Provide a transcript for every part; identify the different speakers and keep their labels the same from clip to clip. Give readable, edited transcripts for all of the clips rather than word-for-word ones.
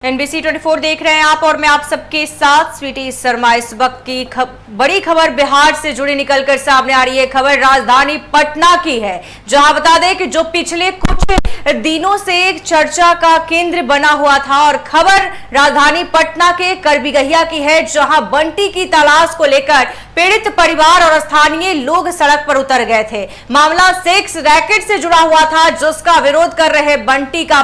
Speaker 1: NBC 24 देख रहे हैं आप और मैं आप सबके साथ स्वीटी शर्मा। इस वक्त की बड़ी खबर बिहार से जुड़ी निकलकर सामने आ रही है। खबर राजधानी पटना की है, जहां बता दें कि जो पिछले कुछ दिनों से एक चर्चा का केंद्र बना हुआ था और खबर राजधानी पटना के करबिगहिया की है, जहां बंटी की तलाश को लेकर पीड़ित परिवार और स्थानीय लोग सड़क पर उतर गए थे। मामला सेक्स रैकेट से जुड़ा हुआ था, जिसका विरोध कर रहे बंटी का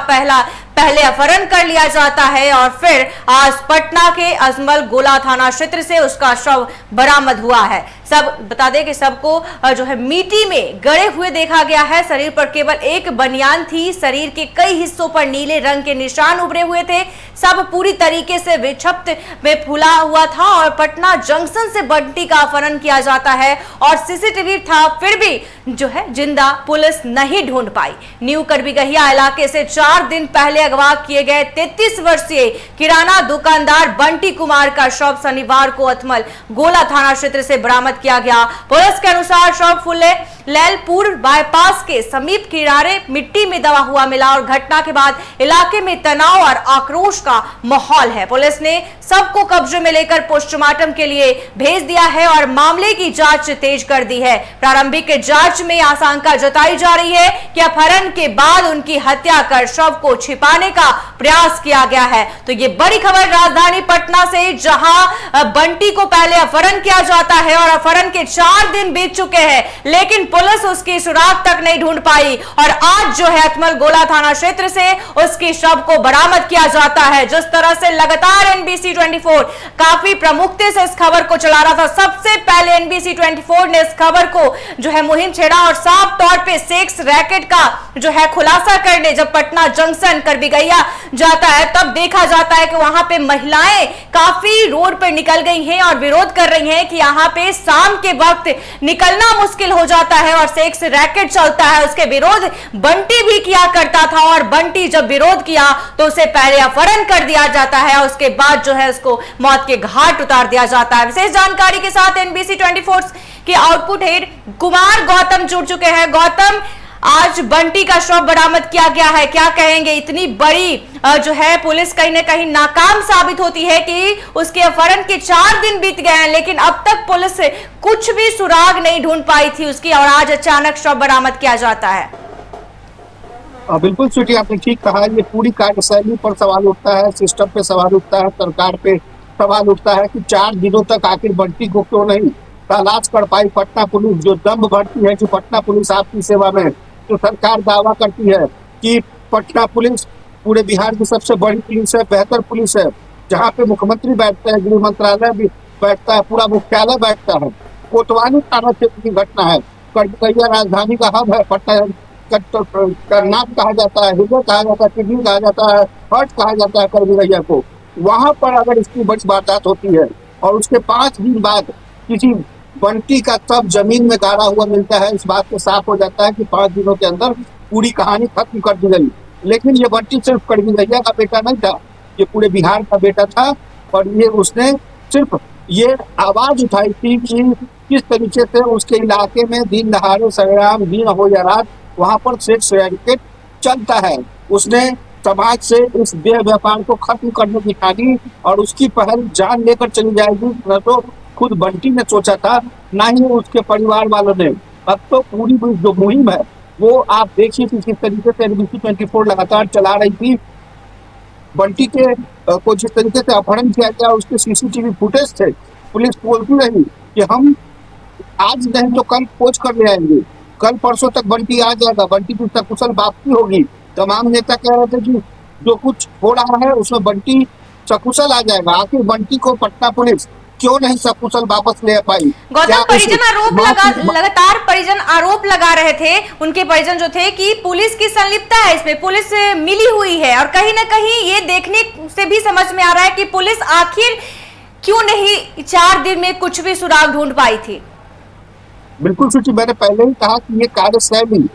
Speaker 1: पहले अपहरण कर लिया जाता है और फिर आज पटना के अजमल गोला थाना क्षेत्र से उसका शव बरामद हुआ है। सब बता दें कि सबको जो है मिट्टी में गड़े हुए देखा गया है। शरीर पर केवल एक बनियान थी। शरीर के कई हिस्सों पर नीले रंग के निशान उभरे हुए थे। सब पूरी तरीके से विक्षिप्त में फूला हुआ था और पटना जंक्शन से बंटी का अपहरण किया जाता है और सीसीटीवी था, फिर भी जो है जिंदा पुलिस नहीं ढूंढ पाई। न्यू करबिगहिया इलाके से 4 दिन पहले अगवा किए गए 33 वर्षीय किराना दुकानदार बंटी कुमार का शव शनिवार को अजमल गोला थाना क्षेत्र से बरामद किया गया। पुलिस के अनुसार शव फुले लैलपुर बाईपास के समीप किनारे मिट्टी में दबा हुआ मिला और घटना के बाद इलाके में तनाव और आक्रोश का माहौल है। पुलिस ने सबको कब्जे में लेकर पोस्टमार्टम के लिए भेज दिया है और मामले की जांच तेज कर दी है। प्रारंभिक जांच में आशंका जताई जा रही है कि अपहरण के बाद उनकी हत्या कर शव को छिपाने का प्रयास किया गया है। तो ये बड़ी खबर राजधानी पटना से, जहां बंटी को पहले अपहरण किया जाता है और अपहरण के 4 दिन बीत चुके हैं, लेकिन पुलिस उसकी सुराग तक नहीं ढूंढ पाई और आज जो है अजमल गोला थाना क्षेत्र से उसकी शव को बरामद किया जाता है। जिस तरह से लगातार NBC 24 काफी प्रमुखता से इस खबर को चला रहा था, सबसे पहले NBC 24 ने इस खबर को जो है मुहिम छेड़ा और साफ तौर पे सेक्स रैकेट का जो है खुलासा करने जब पटना जंक्शन करबिगहिया जाता है, तब देखा जाता है कि वहां पे महिलाएं काफी रोड पर निकल गई हैं और विरोध कर रही हैं कि यहाँ पे शाम के वक्त निकलना मुश्किल हो जाता है और सेक्स रैकेट चलता है। उसके विरोध बंटी भी किया करता था और बंटी जब विरोध किया तो उसे पहले अपहरण कर दिया जाता है और उसके बाद जो है उसको मौत के घाट उतार दिया जाता है। विशेष जानकारी के साथ NBC 24 के आउटपुट हेड कुमार गौतम जुड़ चुके हैं। गौतम, आज बंटी का शव बरामद किया गया है, क्या कहेंगे? इतनी बड़ी जो है पुलिस कहीं ना कहीं नाकाम साबित होती है कि उसके अपहरण के 4 दिन बीत गए हैं, लेकिन अब तक पुलिस कुछ भी सुराग नहीं ढूंढ पाई थी उसकी और आज अचानक शव बरामद किया जाता है।
Speaker 2: बिल्कुल स्वीटी, आपने ठीक कहा। ये पूरी कार्यशैली पर सवाल उठता है, सिस्टम पे सवाल उठता है, सरकार पे सवाल उठता है कि 4 दिनों तक आखिर बंटी को क्यों नहीं तलाश कर पाई पटना पुलिस। जो दम भरती है कि पटना पुलिस आपकी सेवा में, तो सरकार दावा करती है कि पटना पुलिस पूरे बिहार की सबसे बड़ी पुलिस है, बेहतर पुलिस है, जहाँ पे मुख्यमंत्री बैठते हैं, गृह मंत्रालय भी बैठता है, पूरा मुख्यालय बैठता है। कोतवाली थाना क्षेत्र की घटना है। करबिगहिया राजधानी का हब है। पटना करनाक कहा जाता है, हृदय कहा जाता है, किडनी कहा जाता है, हार्ट कहा जाता है करबिगहिया को। वहां पर अगर इसकी बड़ी वारदात होती है और उसके 5 दिन बाद किसी बंटी का तब जमीन में गाड़ा हुआ मिलता है, इस बात से साफ हो जाता है कि 5 दिनों के अंदर पूरी कहानी खत्म कर दी गई। लेकिन ये बंटी सिर्फ करबिगहिया का बेटा नहीं था, ये पूरे बिहार का बेटा था और ये उसने सिर्फ ये आवाज उठाई थी कि किस तरीके से उसके इलाके में दिन दहाड़े सरेआम, दिन हो या रात, वहां पर सेक्स रैकेट चलता है। उसने समाज से इस देह व्यापार को खत्म करने की ठानी और उसकी पहल जान लेकर चली जाएगी। न तो खुद बंटी ने सोचा था, ना ही उसके परिवार वालों ने। अब तो पूरी जो मुहिम है वो आप देखिए कि किस तरीके से NBC 24 लगातार चला रही थी। बंटी के को जिस तरीके से अपहरण किया गया, उसके CCTV फुटेज थे। पुलिस बोलती रही कि हम आज नहीं तो कल खोज कर ले आएंगे, कल परसों तक बंटी आ जाएगा, बंटी की सकुशल वापसी होगी। तमाम नेता कह रहे थे कि जो कुछ हो रहा है उसमें बंटी सकुशल आ जाएगा। आखिर बंटी को पटना पुलिस क्यों नहीं सकुशल वापस ले पाई?
Speaker 1: गौतम, परिजन लगातार परिजन आरोप लगा रहे थे, उनके परिजन जो थे कि पुलिस की संलिप्तता है इसमें, पुलिस मिली हुई है और कहीं ना कहीं ये देखने से भी समझ में आ रहा है कि पुलिस आखिर क्यों नहीं 4 दिन में कुछ भी सुराग ढूंढ पाई थी।
Speaker 2: बिल्कुल सूची, मैंने पहले ही कहा कि ये कार्यशैली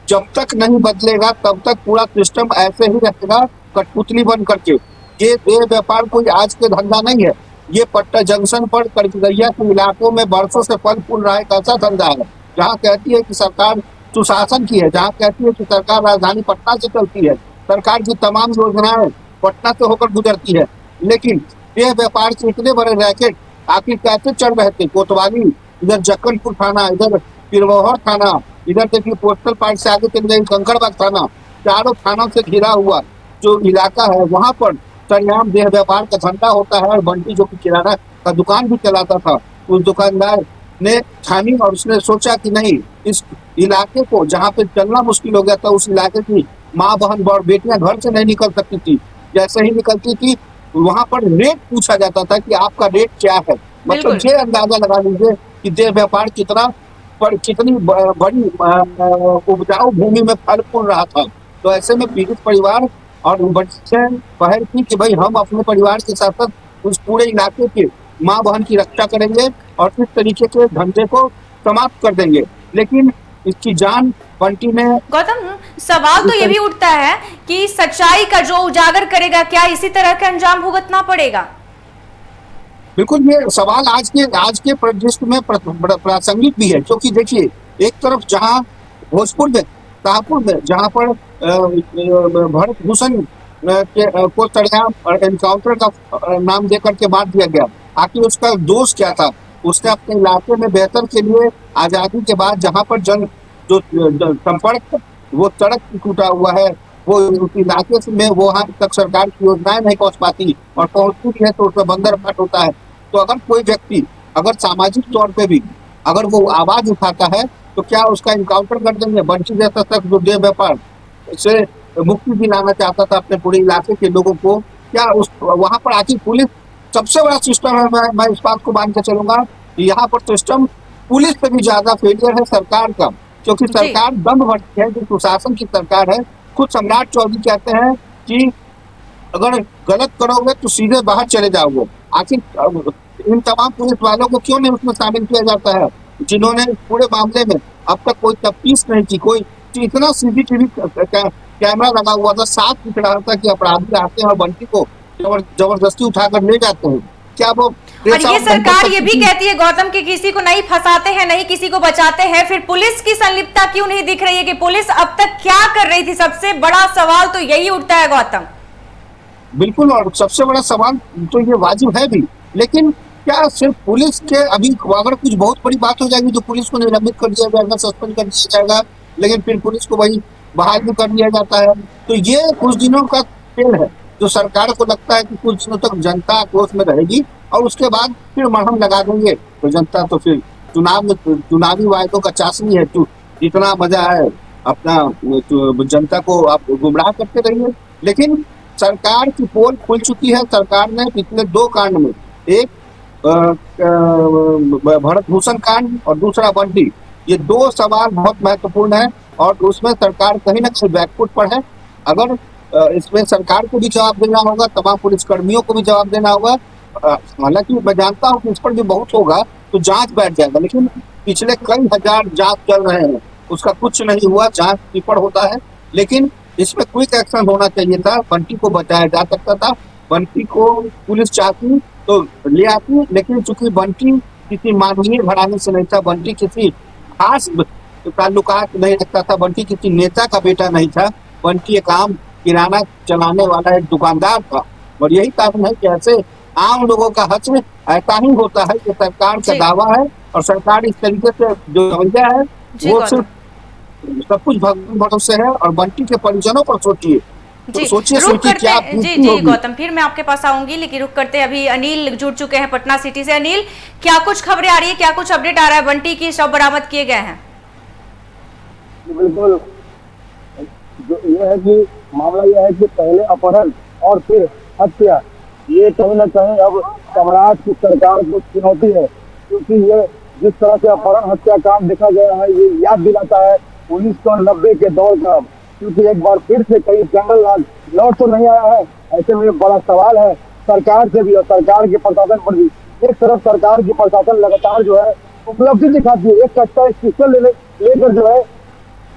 Speaker 2: जब तक नहीं बदलेगा तब तक पूरा सिस्टम ऐसे ही रहेगा, कठपुतली बन करके। ये देह व्यापार कोई आज के धंधा नहीं है। ये पटना जंक्शन पर करबिगहिया के इलाकों में बरसों से फल फूल रहा है एक ऐसा धंधा है जहाँ कहती है कि सरकार सुशासन की है, जहाँ कहती है कि सरकार राजधानी पटना से चलती है, सरकार की तमाम योजनाएं पटना से होकर गुजरती है। लेकिन देह व्यापार के इतने बड़े रैकेट आखिर कैसे चल रहे थे? कोतवाली, इधर जक्कनपुर थाना, इधर पिरवहर थाना, इधर देखिए पोस्टल पार्क से आगे चले जाइए कंकड़बाग थाना, चारों थानों से घिरा हुआ जो इलाका है वहां पर सरेआम देह व्यापार का धंधा होता है। और बंटी जो कि किराना का दुकान भी चलाता था, उस दुकानदार ने ठानी और उसने सोचा कि नहीं, इस इलाके को जहाँ पे चलना मुश्किल हो गया था, उस इलाके की माँ बहन और बेटियां घर से नहीं निकल सकती थी। जैसे ही निकलती थी वहां पर रेट पूछा जाता था कि आपका रेट क्या है। मतलब
Speaker 1: बिल्कुल।
Speaker 2: ये अंदाजा लगा लीजिए कि देह व्यापार कितनी बड़ी उपजाऊ भूमि में फल फूल रहा था। तो ऐसे में पीड़ित परिवार और बच्चे पहल की कि भाई हम अपने परिवार के साथ साथ उस पूरे इलाके के माँ बहन की रक्षा करेंगे और इस तरीके के धंधे को समाप्त कर देंगे। लेकिन इसकी जान बंटी ने
Speaker 1: गौतम, सवाल तो ये भी उठता है कि सच्चाई का जो उजागर करेगा, क्या इसी तरह का अंजाम भुगतना पड़ेगा?
Speaker 2: बिल्कुल ये सवाल आज के परिदृश्य में प्रासंगिक भी है, क्योंकि देखिए एक तरफ जहां भोजपुर में शाहपुर में जहां पर भरत भूषण को सरेआम एनकाउंटर का नाम देकर के मार दिया गया। आखिर उसका दोष क्या था? उसने अपने इलाके में बेहतर के लिए आजादी के बाद जहां पर संपर्क वो सड़क टूटा हुआ है, वो उस इलाके में वहां तक सरकार की योजनाएं नहीं पहुंच पाती और पहुंचती भी है तो उसमें बंदर फट होता है। तो अगर कोई व्यक्ति अगर सामाजिक तौर पे भी अगर वो आवाज उठाता है तो क्या उसका इनकाउंटर कर देंगे? बंशी जैसा शख्स जो देह व्यापार से मुक्ति दिलाना चाहता था अपने पूरे इलाके के लोगों को, क्या उस वहां पर आखिर पुलिस सबसे बड़ा सिस्टम है। मैं इस बात को मान के चलूंगा कि यहाँ पर सिस्टम पुलिस से भी ज्यादा फेलियर है सरकार का, क्योंकि
Speaker 1: जी।
Speaker 2: सरकार दंड भरती है, जो सुशासन की सरकार है। खुद सम्राट चौधरी कहते हैं कि अगर गलत करोगे तो सीधे बाहर चले जाओगे। आखिर इन तमाम पुलिस वालों को क्यों नहीं उसमें शामिल किया जाता है, जिन्होंने इस पूरे मामले में अब तक कोई तफ्तीश नहीं की? कोई इतना सीसीटीवी कैमरा लगा हुआ था, साफ दिख रहा था कि अपराधी आते हैं और बंटी को जबरदस्ती उठाकर ले जाते हैं। क्या वो
Speaker 1: और ये सरकार ये भी कहती है गौतम कि किसी को नहीं फंसाते हैं, नहीं किसी को बचाते हैं, फिर पुलिस की संलिप्तता क्यों नहीं दिख रही है कि पुलिस अब तक क्या कर रही थी? सबसे बड़ा सवाल तो यही उठता है गौतम।
Speaker 2: बिल्कुल, और सबसे बड़ा सवाल तो ये वाजिब है भी, लेकिन क्या सिर्फ पुलिस के अभी अगर कुछ बहुत बड़ी बात हो जाएगी तो पुलिस को निलंबित कर दिया जाएगा, सस्पेंड कर दिया जाएगा, लेकिन फिर पुलिस को वही बहाल भी कर दिया जाता है। तो ये कुछ दिनों का खेल है जो सरकार को लगता है कि कुछ दिनों तक जनता आक्रोश में रहेगी और उसके बाद फिर मरहम लगा देंगे तो जनता तो फिर चुनावी वायदों का चाशनी है। जितना मजा है अपना जनता को आप गुमराह करते रहिए। लेकिन सरकार की पोल खुल चुकी है। सरकार ने पिछले 2 कांड में, एक भरत भूषण कांड और दूसरा बंटी, ये 2 सवाल बहुत महत्वपूर्ण है और उसमें सरकार कहीं ना कहीं बैकफुट पर है। अगर इसमें सरकार को भी जवाब देना होगा, तमाम पुलिसकर्मियों को भी जवाब देना होगा। हालांकि मैं जानता हूँ कि इस पर भी बहुत होगा तो जांच बैठ जाएगा, लेकिन पिछले कई हजार जांच चल रहे हैं, उसका कुछ नहीं हुआ, जांच विफल होता है। लेकिन इसमें क्विक एक्शन होना चाहिए था, बंटी को बचाया जा सकता था। बंटी को पुलिस चाहती तो ले आती, लेकिन चूंकि बंटी किसी मानवीय घराने से नहीं था, बंटी किसी खास ताल्लुकात नहीं रखता था, बंटी किसी नेता का बेटा नहीं था, बंटी एक आम किराना चलाने वाला एक दुकानदार था। और यही कारण है कि ऐसे आम लोगों का हक ऐसा ही होता है कि सरकार का दावा है और सरकार इस तरीके से जो रवैया है वो सिर्फ सब कुछ भगवान भरोसे है। और बंटी के परिजनों पर सोचिए, तो सोचिए क्या
Speaker 1: जी गौतम, फिर मैं आपके पास आऊंगी, लेकिन रुक करते अभी अनिल जुड़ चुके हैं पटना सिटी से। अनिल, क्या कुछ खबरें आ रही है, क्या कुछ अपडेट आ रहा है? बंटी की शव बरामद किए गए हैं।
Speaker 3: बिल्कुल, जो ये है कि मामला यह है कि पहले अपहरण और फिर हत्या, ये कहीं ना कहीं अब सम्राट की सरकार को चुनौती है, क्योंकि ये जिस तरह से अपहरण हत्या काम देखा गया है ये याद दिलाता है 1990 के दौर का। क्योंकि एक बार फिर से कई जंगल राज लौट तो नहीं आया है। ऐसे में बड़ा सवाल है सरकार से भी और सरकार के प्रशासन पर भी। एक तरफ सरकार की प्रशासन लगातार जो है उपलब्धि दिखाती है, एक कच्चा पिस्टल लेकर जो है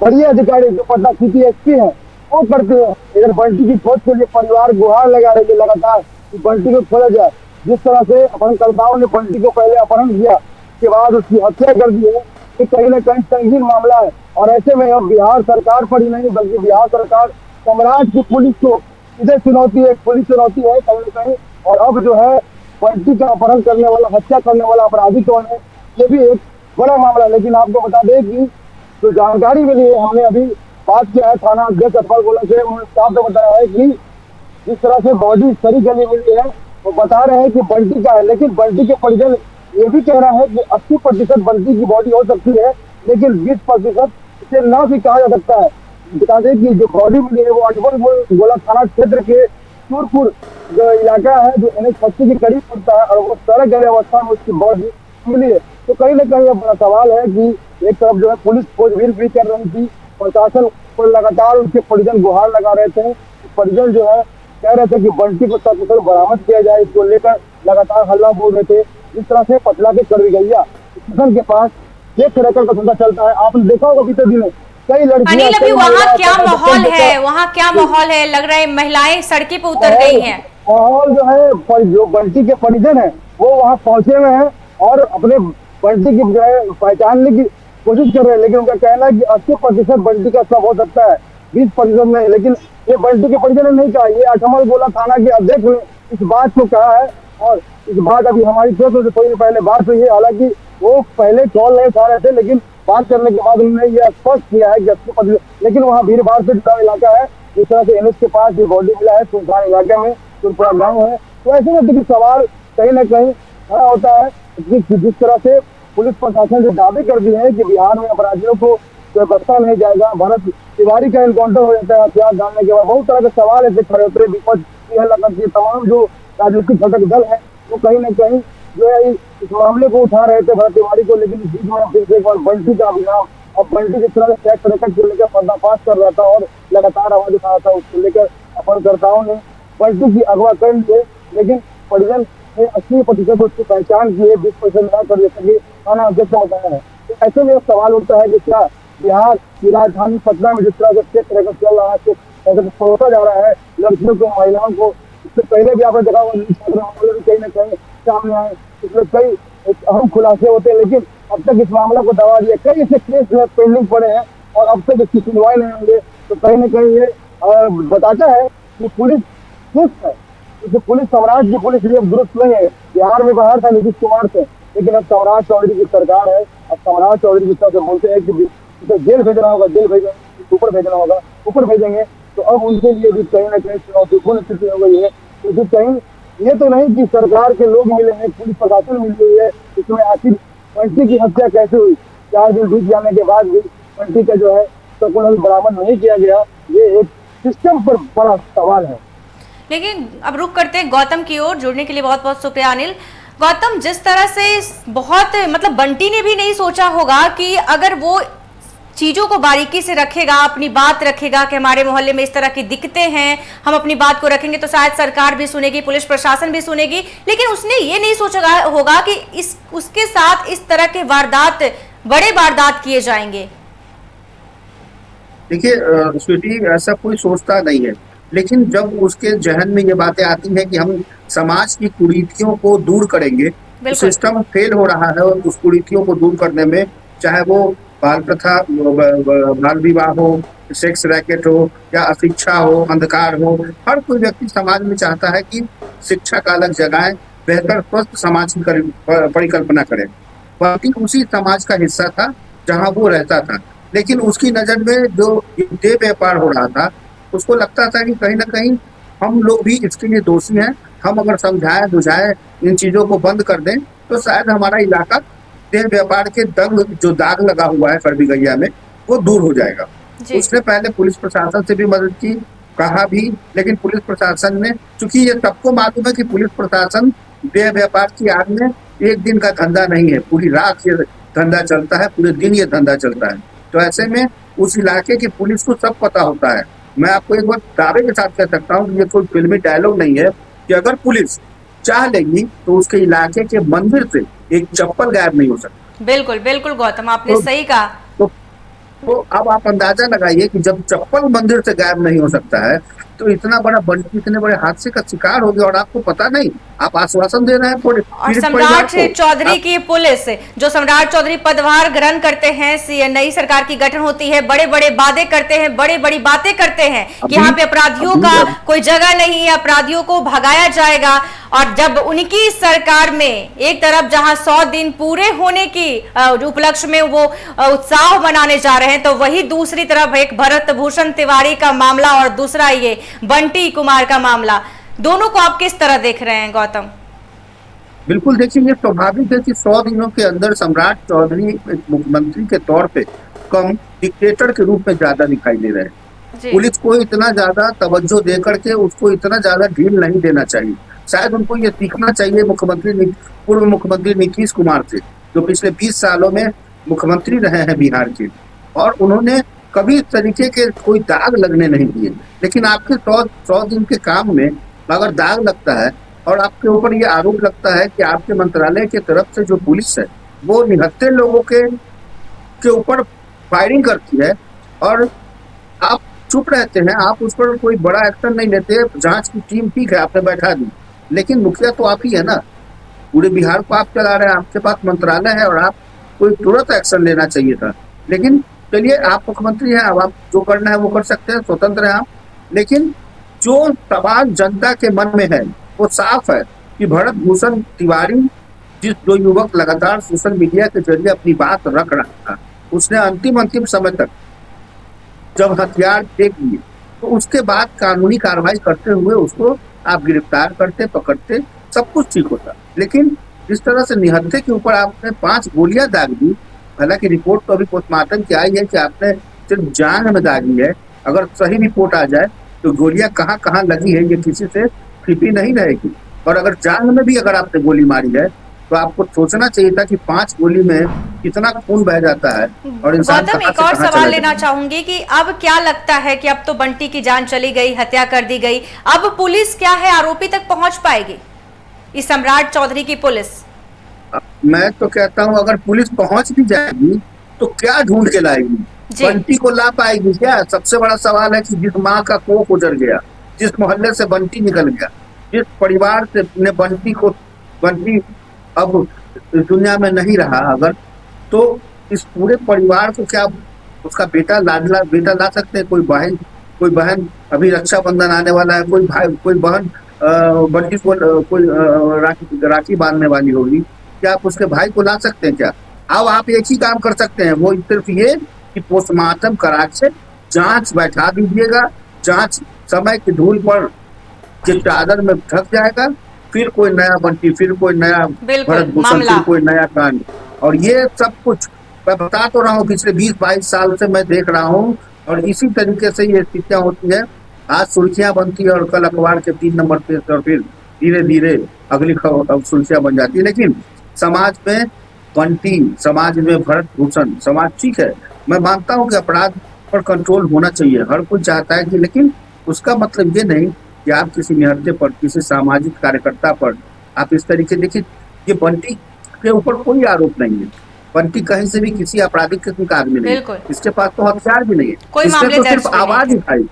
Speaker 3: बड़ी अधिकारी जो पटना सिटी एसपी है वो करते हैं। इधर बंटी की खोज के लिए परिवार गुहार लगा रही है लगातार कि बंटी को खोजा जाए। जिस तरह से अपहरणकर्ताओं ने बंटी को पहले अपहरण किया, के बाद उसकी हत्या कर दी है, ये कहीं ना कहीं संगीन मामला है। और ऐसे में अब बिहार सरकार पर ही नहीं बल्कि बिहार सरकार सम्राट की पुलिस को इधर चुनौती है, पुलिस चुनौती है कहीं ना कहीं। और अब जो है बंटी का अपहरण करने वाला, हत्या करने वाला अपराधी कौन है, ये भी एक बड़ा मामला है। लेकिन आपको बता दें कि जो जानकारी मिली है, हमने अभी बात किया है थाना अध्यक्ष अतपाल गोला से, उन्होंने साफ तो बताया है कि जिस तरह से बॉडी सरी गली मिली है, वो बता रहे हैं कि बंटी का है। लेकिन बंटी के परिजन ये भी कह रहा है कि 80% बंटी की बॉडी हो सकती है, लेकिन 20% इसे ना भी कहा जा सकता है। बता दें कि जो बॉडी मिली है वो अटबल गोला थाना क्षेत्र के सूरपुर जो इलाका है, जो NH-25 के करीब पड़ता है, और वो सड़क गले अवस्था में उसकी बॉडी मिली है। तो कहीं ना कहीं बड़ा सवाल है कि एक तरफ जो है पुलिस खोजबीन भी कर रही थी, प्रशासन पर लगातार उनके परिजन गुहार लगा रहे थे। परिजन जो है कह रहे थे कि बंटी को सकुशल बरामद किया जाए, इसको लेकर लगातार हल्ला बोल रहे थे। जिस तरह से पटना के करवीगैया स्टेशन के पास देख रेकर का धंधा चलता है, आपने देखा होगा बीते दिनों कई लड़कियां,
Speaker 1: अनिल, अभी
Speaker 3: कई
Speaker 1: वहाँ
Speaker 3: महिलाएं,
Speaker 1: क्या माहौल है, वहाँ क्या माहौल है? लग रहा है महिलाएं सड़के पे उतर गई हैं।
Speaker 3: माहौल जो है, जो बंटी के परिजन है वो वहाँ पहुंचे हुए हैं और अपने बंटी की जो है पहचानने की कोशिश कर रहे हैं। लेकिन उनका कहना है कि 80% बंटी का सब हो सकता है, 20% नहीं। लेकिन ये बंटी के परिजन ने नहीं कहा, ये अठमल गोला थाना के अध्यक्ष ने इस बात को कहा है। और इस बात अभी हमारी क्षेत्र से थोड़ी पहले बात हुई है, हालांकि वो पहले कॉल नहीं उठा रहे थे, लेकिन बात करने के बाद उन्होंने यह स्पष्ट किया है कि 80%। लेकिन वहाँ भीड़ भाड़ से जुड़ा इलाका है, जिस तरह से NH के पास जो बॉडी मिला है सुल्तान इलाके में, सुरपुरा गाँव है। तो ऐसे में देखिए सवाल कहीं ना कहीं खड़ा होता है कि जिस तरह से पुलिस प्रशासन जो दावे कर दिए हैं कि बिहार में अपराधियों को कोई बख्शा नहीं जाएगा, भरत तिवारी का एनकाउंटर हो जाता है हथियार डालने के बाद, बहुत तरह के सवाल ऐसे खड़े होते हैं। विपक्ष तमाम जो राजनीतिक घटक दल है वो कहीं ना कहीं जो है इस मामले को उठा रहे थे भरत तिवारी को। लेकिन इस बीच में फिर से एक बार बंटी का अभियान, और बंटी जिस तरह से टैक्स रैकेट को लेकर पर्दाफाश कर रहा था और लगातार आवाज उठा रहा था, उसको लेकर अपहरणकर्ताओं ने बंटी की अगवा कर लिए। लेकिन परिजन ने 80% उसकी पहचान की है, 20% ना कर सके, थाना अध्यक्ष ने बताया है। तो ऐसे में सवाल उठता है कि क्या बिहार की राजधानी पटना में जिस तरह से टैक्स रैकेट चल रहा है, परोसा जा रहा है लड़कियों को, महिलाओं को, इससे पहले भी आपने देखा होगा कहीं ना कहीं सामने आए, इसमें कई अहम खुलासे होते हैं। लेकिन अब तक इस मामला को दबा दिया, कई ऐसे केस जो है पेंडिंग पड़े हैं और अब तक इसकी सुनवाई नहीं होंगे। तो कहीं ना कहीं ये बताता है कि पुलिस सुस्त है, क्योंकि पुलिस सम्राट की पुलिस ये दुरुस्त नहीं है। बिहार में बाहर था नीतीश कुमार से, लेकिन अब सम्राट चौधरी की सरकार है। अब सम्राट चौधरी जिस तरह से बोलते हैं कि इसे जेल भेजना होगा, जेल भेजेंगे, ऊपर भेजना होगा, ऊपर भेजेंगे। तो अब उनके लिए भी कहीं ना कहीं चुनौतीपूर्ण स्थिति हो गई है, क्योंकि कहीं ये तो नहीं कि सरकार के लोग मिले हैं, पुलिस प्रशासन मिली हुई है, इसमें आखिर बंटी की हत्या कैसे हुई, 4 दिन बीत जाने के बाद भी बंटी का जो है सकुशल बरामद नहीं किया गया, ये एक सिस्टम पर बड़ा सवाल है।
Speaker 1: लेकिन अब रुक करते हैं गौतम की ओर। जुड़ने के लिए बहुत बहुत शुक्रिया अनिल। गौतम, जिस तरह से बहुत मतलब बंटी ने भी नहीं सोचा होगा कि अगर वो चीजों को बारीकी से रखेगा, अपनी बात रखेगा कि हमारे मोहल्ले में इस तरह की दिक्कतें हैं, हम अपनी बात को रखेंगे तो शायद सरकार भी सुनेगी, पुलिस प्रशासन भी सुनेगी। लेकिन उसने ये नहीं सोचा होगा कि उसके साथ इस तरह के वारदात, बड़े वारदात किए जाएंगे।
Speaker 2: देखिए स्वीटी, ऐसा कोई सोचता नहीं है, लेकिन जब उसके जहन में ये बातें आती हैं कि हम समाज की कुरीतियों को दूर करेंगे, तो सिस्टम फेल हो रहा है। और उस कुरीतियों को दूर करने में, चाहे वो बाल प्रथा, बाल विवाह हो, सेक्स रैकेट हो, या अशिक्षा हो, अंधकार हो, हर कोई व्यक्ति समाज में चाहता है कि शिक्षा का अलग जगह, बेहतर स्वस्थ समाज की परिकल्पना करें। बंटी उसी समाज का हिस्सा था जहां वो रहता था, लेकिन उसकी नजर में जो देह व्यापार हो रहा था, उसको लगता था कि कहीं ना कहीं हम लोग भी इसके लिए दोषी हैं। हम अगर समझाए बुझाए इन चीजों को बंद कर दें तो शायद हमारा इलाका देह व्यापार के दंग जो दाग लगा हुआ है करवीगैया में, वो दूर हो जाएगा। उसने पहले पुलिस प्रशासन से भी मदद की, कहा भी, लेकिन पुलिस प्रशासन ने, चूंकि ये सबको मालूम है कि पुलिस प्रशासन देह व्यापार की आग में एक दिन का धंधा नहीं है, पूरी रात ये धंधा चलता है, पूरे दिन ये धंधा चलता है। तो ऐसे में उस इलाके की पुलिस को सब पता होता है। मैं आपको एक बार दावे के साथ कह सकता हूँ, ये कोई फिल्मी डायलॉग नहीं है, कि अगर पुलिस चाह लेगी तो उसके इलाके के मंदिर से एक चप्पल गायब नहीं हो सकती।
Speaker 1: बिल्कुल बिल्कुल गौतम, आपने सही कहा।
Speaker 2: तो अब आप अंदाजा लगाइए कि जब चप्पल मंदिर से गायब नहीं हो सकता है, तो इतना बड़ा बंटी इतने बड़े हादसे का शिकार हो गया और आपको पता नहीं। आप आश्वासन दे रहे हैं पूरे
Speaker 1: और
Speaker 2: पीड़ित परिवार
Speaker 1: सम्राट
Speaker 2: को।
Speaker 1: चौधरी
Speaker 2: आप
Speaker 1: की पुलिस, जो सम्राट चौधरी पदभार ग्रहण करते हैं, नई सरकार की गठन होती है, बड़े बड़े वादे करते हैं, बड़े बड़ी बातें करते हैं कि यहाँ पे अपराधियों का कोई जगह नहीं है, अपराधियों को भगाया जाएगा। और जब उनकी सरकार में एक तरफ जहां 100 दिन पूरे होने की उपलक्ष्य में वो उत्साह मनाने जा रहे हैं, तो वही दूसरी तरफ एक भरत भूषण तिवारी का मामला और दूसरा ये बंटी कुमार का मामला, दोनों को आप किस तरह देख रहे हैं गौतम?
Speaker 2: बिल्कुल देखिए, ये स्वाभाविक है कि 100 दिनों के अंदर सम्राट चौधरी एक मुख्यमंत्री के तौर पे कम डिक्टेटर के रूप में ज्यादा दिखाई दे रहे हैं। पुलिस को इतना ज्यादा तवज्जो देकर के उसको इतना ज्यादा ढील नहीं देना चाहिए। शायद उनको ये सीखना चाहिए पूर्व मुख्यमंत्री नीतीश कुमार से, जो पिछले 20 सालों में मुख्यमंत्री रहे हैं बिहार के, और उन्होंने कभी इस तरीके के कोई दाग लगने नहीं दिए। लेकिन आपके 100 दिन के काम में अगर दाग लगता है और आपके ऊपर ये आरोप लगता है कि आपके मंत्रालय की तरफ से जो पुलिस है वो निहत्थे लोगों के ऊपर फायरिंग करती है और आप चुप रहते हैं, आप उस पर कोई बड़ा एक्शन नहीं लेते। जांच की टीम ठीक है, आपने बैठा दी, लेकिन मुखिया तो आप ही है ना, पूरे बिहार को आप चला रहे हैं, आपके पास मंत्रालय है और आप कोई तुरंत एक्शन लेना चाहिए था। लेकिन चलिए, आप मुख्यमंत्री हैं, अब आप जो करना है वो कर सकते हैं, स्वतंत्र हैं आप। लेकिन जो सवाल जनता के मन में है वो साफ है कि भरत भूषण तिवारी, जो युवक लगातार सोशल मीडिया के जरिए अपनी बात रख रहा था, उसने अंतिम समय तक जब हथियार फेंक दिए, तो उसके बाद कानूनी कार्रवाई करते हुए उसको आप गिरफ्तार करते, पकड़ते, सब कुछ ठीक होता। लेकिन इस तरह से निहत्थे के ऊपर आपने 5 गोलियां दाग दी। हालांकि रिपोर्ट तो अभी पोस्टमार्टम की आई है कि आपने सिर्फ जांघ में दागी है। अगर सही रिपोर्ट आ जाए तो गोलियां कहाँ कहाँ लगी है ये किसी से छिपी नहीं रहेगी। और अगर जांघ में भी अगर आपने गोली मारी है तो आपको सोचना चाहिए था कि 5 गोली में कितना खून बह जाता है। और इंसान
Speaker 1: गौतम, एक और सवाल लेना चाहूंगी कि अब क्या लगता है कि अब तो बंटी की जान चली गई, हत्या कर दी गई, अब पुलिस क्या है आरोपी तक पहुंच पाएगी, इस सम्राट चौधरी की पुलिस?
Speaker 2: मैं तो कहता हूं अगर पुलिस पहुंच भी जाएगी तो क्या ढूंढ के लाएगी? बंटी को ला पाएगी क्या? सबसे बड़ा सवाल है कि जिस माँ का कोख उजड़ गया, जिस मोहल्ले से बंटी निकल गया, जिस परिवार से ने बंटी अब दुनिया में नहीं रहा, अगर तो इस पूरे परिवार को क्या उसका बेटा ला सकते हैं? कोई बहन अभी रक्षाबंधन आने वाला है, कोई भाई कोई बहन बंटी को कोई राखी बांधने वाली होगी, क्या आप उसके भाई को ला सकते हैं क्या? अब आप एक ही काम कर सकते हैं, वो सिर्फ ये कि पोस्टमार्टम करा के जांच बैठा दीजिएगा। जांच समय की धूल पर के चादर में ढक जाएगा, फिर कोई नया बंटी, फिर कोई नया भरत भूषण, फिर कोई नया कांड। और ये सब कुछ मैं बता तो रहा हूँ, पिछले 20-22 साल से मैं देख रहा हूँ और इसी तरीके से ये स्थितियां होती है। आज सुर्खियां बनती है और कल अखबार के 3 नंबर पे और फिर धीरे धीरे अगली सुर्खियां बन जाती है। लेकिन समाज में बंटी, समाज में भरत भूषण, समाज ठीक है, मैं मानता हूँ कि अपराध पर कंट्रोल होना चाहिए, हर कोई चाहता है कि, लेकिन उसका मतलब ये नहीं कि आप किसी निहत्थे पर, किसी सामाजिक कार्यकर्ता पर आप इस तरीके, देखिए ये बंटी के ऊपर कोई आरोप नहीं है, बंटी कहीं से भी किसी आपराधिक किस्म का आदमी नहीं है, इसके पास तो हथियार भी नहीं है, इसने तो सिर्फ आवाज उठाई।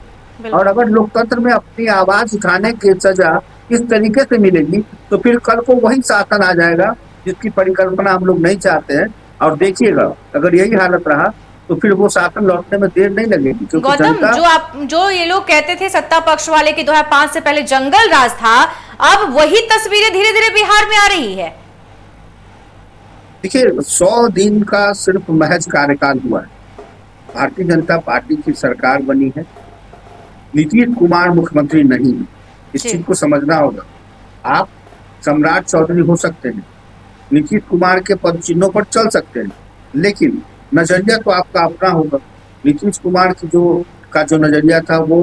Speaker 2: और अगर लोकतंत्र में अपनी आवाज उठाने की सजा इस तरीके से मिलेगी तो फिर कल को वही शासन आ जाएगा जिसकी परिकल्पना हम लोग नहीं चाहते हैं। और देखिएगा अगर यही हालत रहा तो फिर वो शासन लौटने में देर नहीं लगेगी।
Speaker 1: गौतम, जो ये लोग कहते थे सत्ता पक्ष वाले कि 2005 से पहले जंगल राज था, अब वही तस्वीरें धीरे धीरे बिहार में आ रही है।
Speaker 2: देखिए 100 दिन का सिर्फ महज कार्यकाल हुआ है, भारतीय जनता पार्टी की सरकार बनी है, नीतीश कुमार मुख्यमंत्री नहीं है, इस चीज को समझना होगा। आप सम्राट चौधरी हो सकते हैं, नीतीश कुमार के पद चिन्हों पर चल सकते हैं, लेकिन नजरिया तो आपका अपना होगा। नीतीश कुमार की जो नजरिया था वो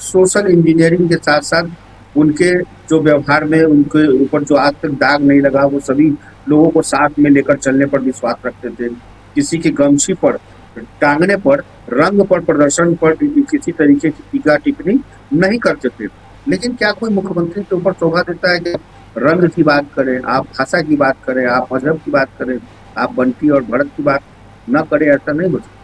Speaker 2: सोशल इंजीनियरिंग के साथ साथ उनके जो व्यवहार में उनके ऊपर जो आज तक दाग नहीं लगा, वो सभी लोगों को साथ में लेकर चलने पर विश्वास रखते थे। किसी की गमछी पर, टांगने पर, रंग पर, प्रदर्शन पर किसी तरीके की टीका टिप्पणी नहीं करते थे। लेकिन क्या कोई मुख्यमंत्री के ऊपर शोभा देता है कि रंग की बात करें, आप भाषा की बात करें, आप मजहब की बात करें, आप बंटी और भरत की बात न करें? ऐसा नहीं हो सकता।